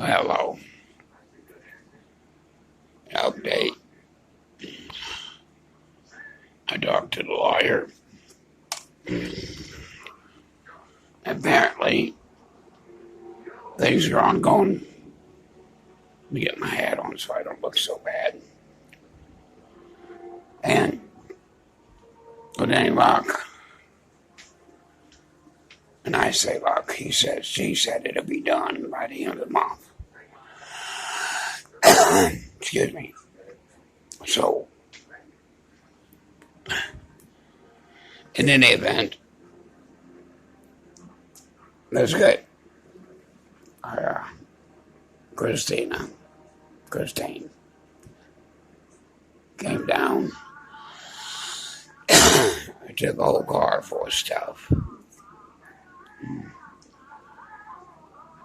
Hello. Update. I talked to the lawyer. Apparently, things are ongoing. Let me get my hat on so I don't look so bad. And with any luck, and I say luck, she said it'll be done by the end of the month. Excuse me. So, in any event, that's good. Christine came down. I took a whole car full of stuff.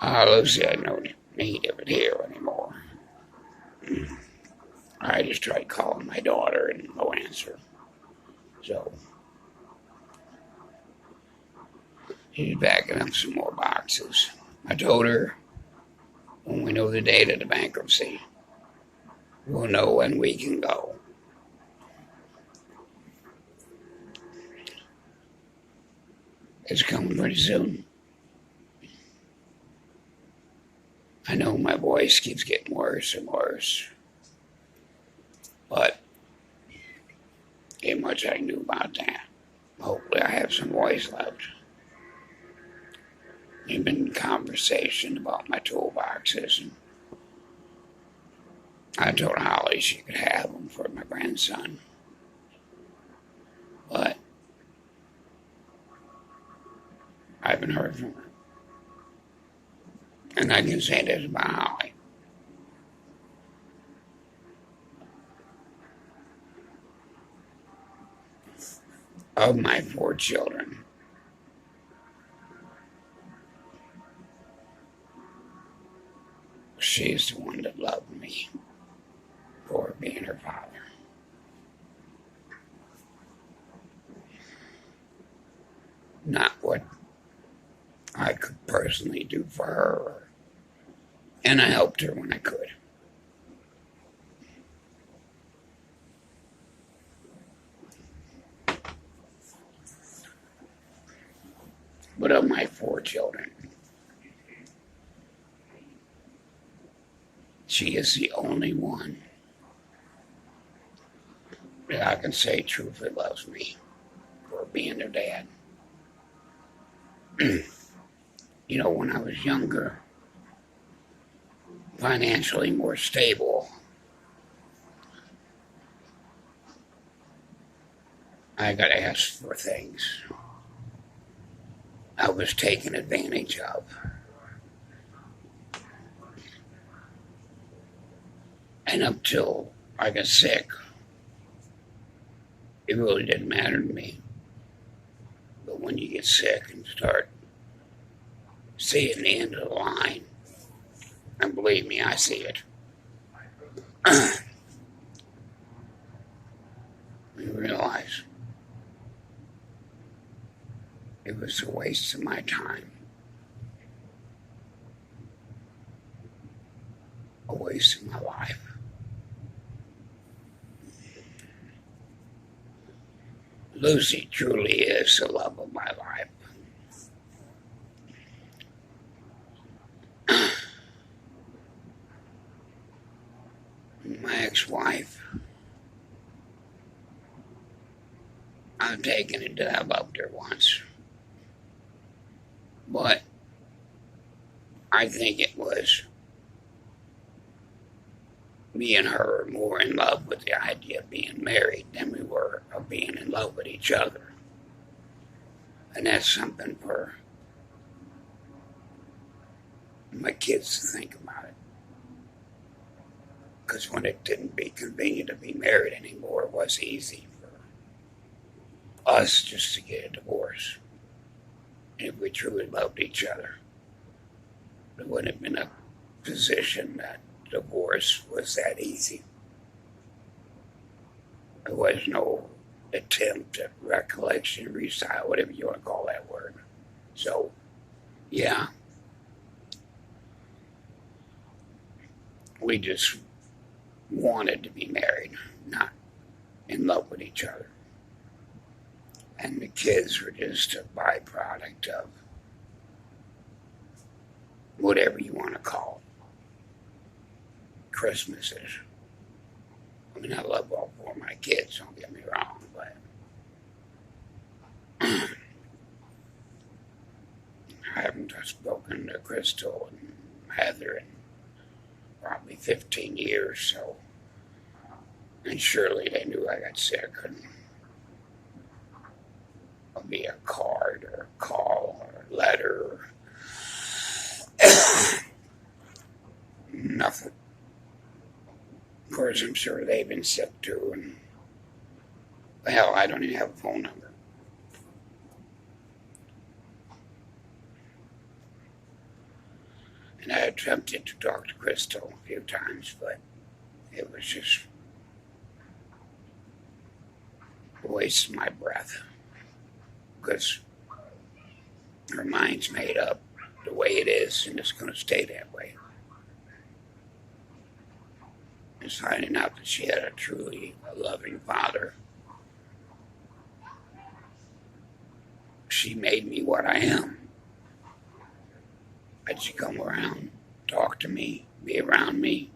Lucy had no need of it here anymore. I just tried calling my daughter and no answer. So, she's backing up some more boxes. I told her when we know the date of the bankruptcy, we'll know when we can go. It's coming pretty soon. I know my voice keeps getting worse and worse, but ain't much I knew about that. Hopefully I have some voice left. There's been conversation about my toolboxes, and I told Holly she could have them for my grandson. But I haven't heard from her. And I can say this about Holly. Of my 4 children, she's the one that loved me for being her father. Not what I could personally do for her, and I helped her when I could. But of my 4 children, she is the only one that I can say truthfully loves me for being their dad. You know, when I was younger, financially more stable, I got asked for things I was taken advantage of. And up till I got sick, it really didn't matter to me. But when you get sick and start seeing the end of the line, and believe me, I see it, you realize it was a waste of my time, a waste of my life. Lucy truly is the love of my life. My ex-wife, I've taken it that I loved her once. But I think it was me and her more in love with the idea of being married than we were of being in love with each other. And that's something for my kids to think about it. Because when it didn't be convenient to be married anymore, it was easy for us just to get a divorce. And if we truly loved each other, it wouldn't have been a position that divorce was that easy. There was no attempt at recollection, restyle, whatever you want to call that word. So, yeah. We just wanted to be married, not in love with each other. And the kids were just a byproduct of whatever you want to call it. Christmases. I mean, I love all four of my kids, don't get me wrong, but I haven't spoken to Crystal and Heather in probably 15 years, so, and surely they knew I got sick, and it'll be a card or a call or a letter or nothing. Of course, I'm sure they've been sick too, and hell, I don't even have a phone number. And I attempted to talk to Crystal a few times, but it was just a waste of my breath. Because her mind's made up the way it is, and it's going to stay that way. And finding out that she had a truly loving father, she made me what I am. Had she come around, talk to me, be around me,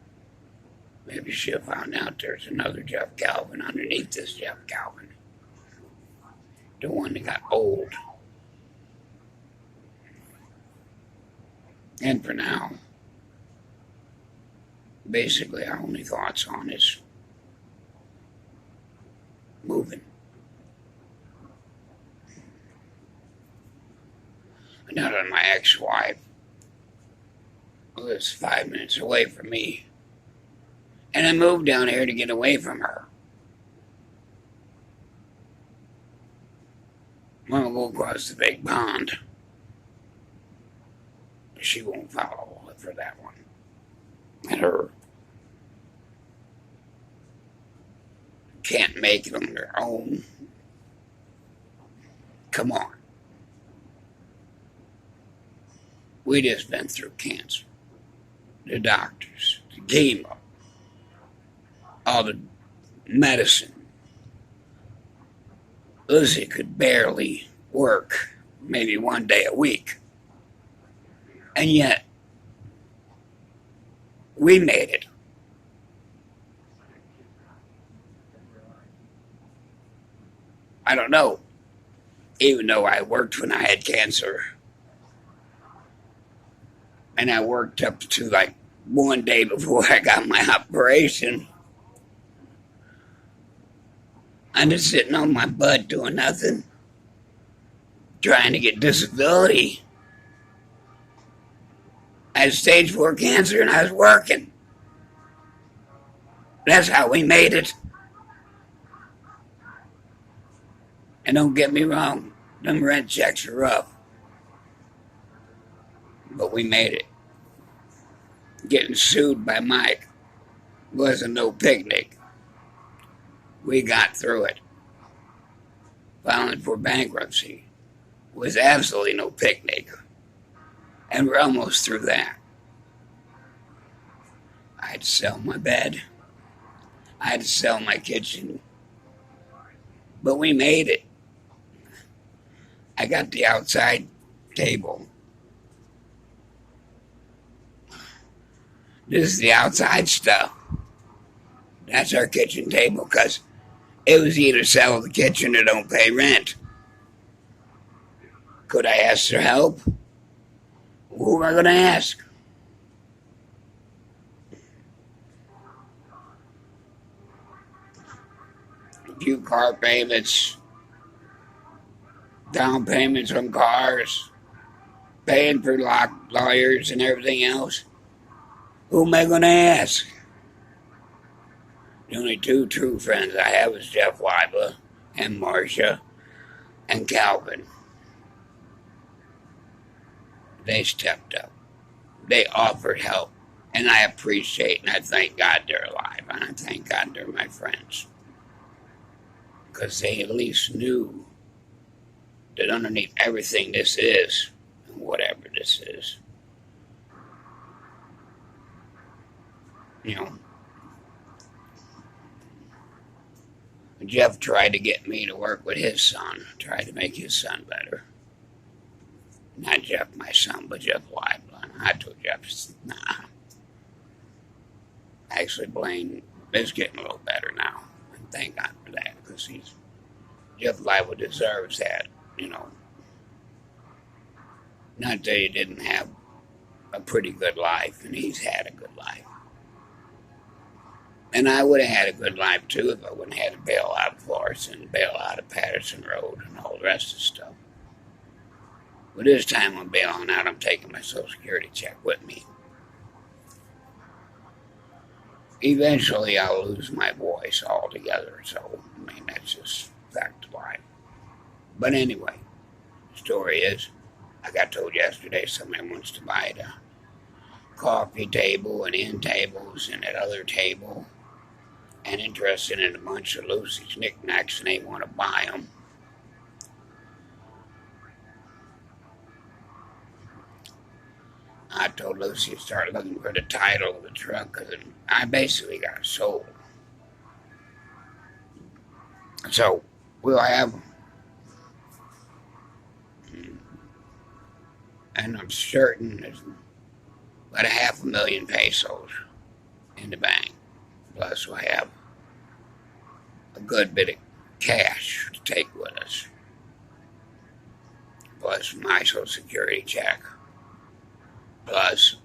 maybe she'd have found out there's another Jeff Calvin underneath this Jeff Calvin. The one that got old. And for now, basically our only thoughts on is moving. Now that my ex-wife lives 5 minutes away from me, and I moved down here to get away from her. I'm gonna go across the big pond. She won't follow for that one. And her can't make it on their own. Come on. We just been through cancer. The doctors, the chemo, all the medicine. Lizzie could barely work, maybe one day a week. And yet, we made it. I don't know. Even though I worked when I had cancer, and I worked up to like one day before I got my operation, I'm just sitting on my butt doing nothing, trying to get disability. I had stage 4 cancer and I was working. That's how we made it. And don't get me wrong, them rent checks are rough. But we made it. Getting sued by Mike wasn't no picnic. We got through it. Filing for bankruptcy was absolutely no picnic. And we're almost through that. I had to sell my bed. I had to sell my kitchen. But we made it. I got the outside table. This is the outside stuff. That's our kitchen table, because it was either sell the kitchen or don't pay rent. Could I ask for help? Who am I going to ask? A few car payments, down payments on cars, paying for lawyers and everything else. Who am I going to ask? The only two true friends I have is Jeff Weiba and Marcia and Calvin. They stepped up. They offered help. And I appreciate and I thank God they're alive. And I thank God they're my friends. Because they at least knew that underneath everything this is, whatever this is, you know, Jeff tried to get me to work with his son, tried to make his son better. Not Jeff, my son, but Jeff Lively. I told Jeff, nah. Actually, Blaine is getting a little better now. And thank God for that, because Jeff Lively deserves that, you know. Not that he didn't have a pretty good life, and he's had a good life. And I would have had a good life too if I wouldn't have had to bail out of Florence and bail out of Patterson Road and all the rest of the stuff. But this time I'm bailing out, I'm taking my Social Security check with me. Eventually I'll lose my voice altogether, so, I mean, that's just fact of life. But anyway, the story is, I got told yesterday somebody wants to buy the coffee table and end tables and that other table, and interested in a bunch of Lucy's knickknacks, and they want to buy them. I told Lucy to start looking for the title of the truck, because I basically got it sold. So, we'll have, and I'm certain there's about 500,000 pesos in the bank. Plus, we'll have a good bit of cash to take with us. Plus, my Social Security check. Plus,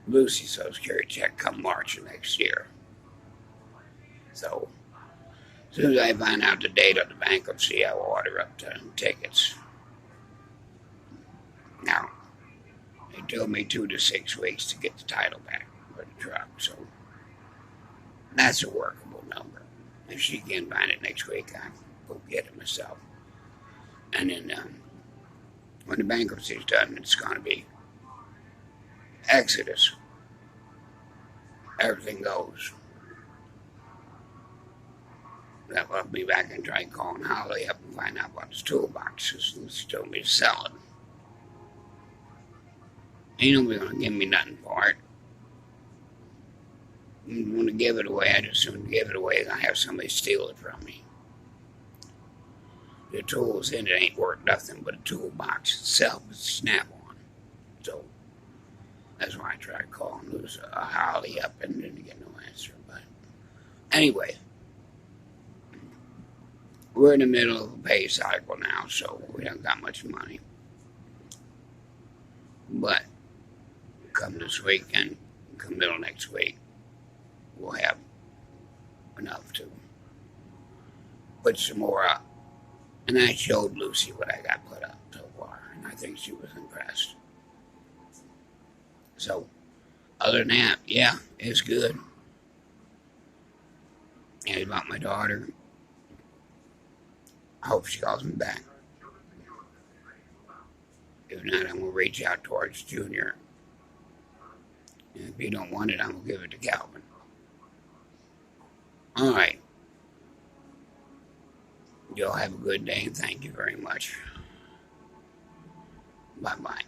Lucy's Social Security check come March of next year. So, as soon as I find out the date of the bankruptcy, I will order up the tickets. Now, it took me 2 to 6 weeks to get the title back for the truck, so that's a workable number. If she can find it next week, I'll go get it myself. And then, when the bankruptcy is done, it's going to be Exodus. Everything goes. I'll be back and try calling Holly up and find out about his toolboxes. She told me to sell it. Ain't nobody going to give me nothing for it. I'm going to give it away. I just soon give it away and I have somebody steal it from me. The tools in it ain't worth nothing but a toolbox itself. It's a snap-on. So that's why I tried calling Holly up and didn't get no answer. But anyway, we're in the middle of a pay cycle now, so we don't got much money. But come this weekend, come middle of next week, we'll have enough to put some more up. And I showed Lucy what I got put up so far, and I think she was impressed. So, other than that, yeah, it's good. And about my daughter, I hope she calls me back. If not, I'm going to reach out towards Junior. And if you don't want it, I'm going to give it to Calvin. All right. Y'all have a good day, and thank you very much. Bye-bye.